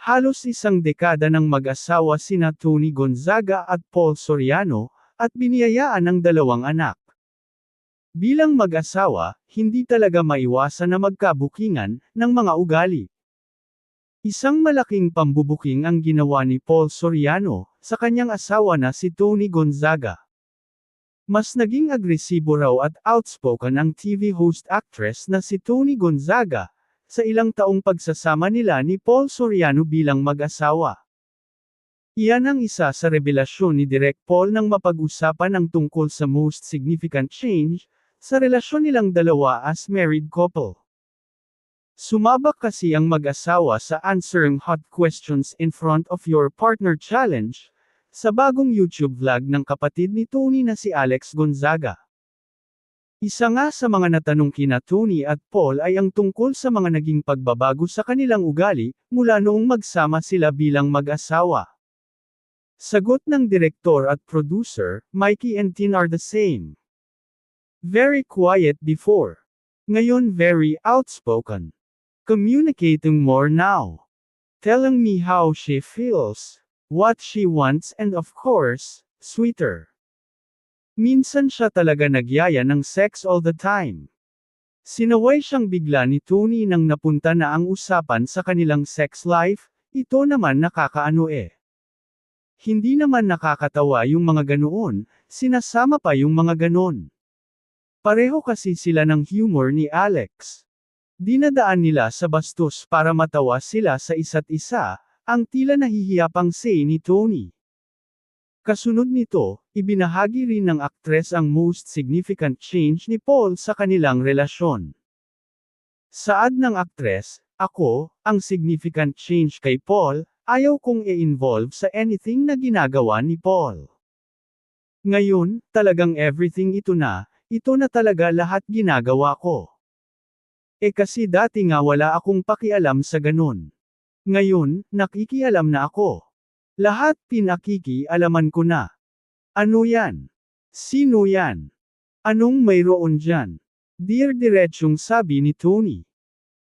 Halos isang dekada ng mag-asawa sina Tony Gonzaga at Paul Soriano, at biniyayaan ang dalawang anak. Bilang mag-asawa, hindi talaga maiwasan na magkabukingan ng mga ugali. Isang malaking pambubuking ang ginawa ni Paul Soriano sa kanyang asawa na si Tony Gonzaga. Mas naging agresibo raw at outspoken ang TV host actress na si Tony Gonzaga sa ilang taong pagsasama nila ni Paul Soriano bilang mag-asawa. Iyan ang isa sa revelasyon ni Direk Paul nang mapag-usapan ang tungkol sa most significant change sa relasyon nilang dalawa as married couple. Sumabak kasi ang mag-asawa sa Answering Hot Questions in Front of Your Partner Challenge sa bagong YouTube vlog ng kapatid ni Tony na si Alex Gonzaga. Isa nga sa mga natanong kina Tony at Paul ay ang tungkol sa mga naging pagbabago sa kanilang ugali, mula noong magsama sila bilang mag-asawa. Sagot ng direktor at producer, Mikey and Tin are the same. Very quiet before. Ngayon very outspoken. Communicating more now. Telling me how she feels, what she wants and of course, sweeter. Minsan siya talaga nagyaya ng sex all the time. Sinaway siyang bigla ni Tony nang napunta na ang usapan sa kanilang sex life, ito naman nakakaano eh. Hindi naman nakakatawa yung mga ganoon, sinasama pa yung mga ganon. Pareho kasi sila ng humor ni Alex. Dinadaan nila sa bastos para matawa sila sa isa't isa, ang tila nahihiya pang say ni Tony. Kasunod nito, ibinahagi rin ng aktres ang most significant change ni Paul sa kanilang relasyon. Saad ng aktres, ako, ang significant change kay Paul, ayaw kong i-involve sa anything na ginagawa ni Paul. Ngayon, talagang everything ito na talaga lahat ginagawa ko. Kasi dati nga wala akong pakialam sa ganun. Ngayon, nakikialam na ako. Lahat pinakikialaman ko na. Ano yan? Sino yan? Anong mayroon dyan? Dear diretsyong sabi ni Tony.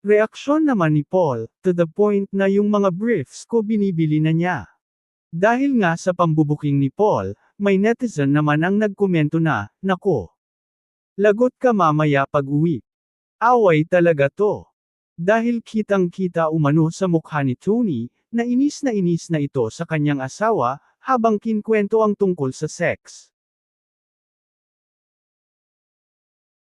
Reaksyon naman ni Paul, to the point na yung mga briefs ko binibili na niya. Dahil nga sa pambubuking ni Paul, may netizen naman ang nagkomento na, nako. Lagot ka mamaya pag-uwi. Away talaga to. Dahil kitang-kita umano sa mukha ni Tony, na inis na ito sa kanyang asawa, habang kinkwento ang tungkol sa sex.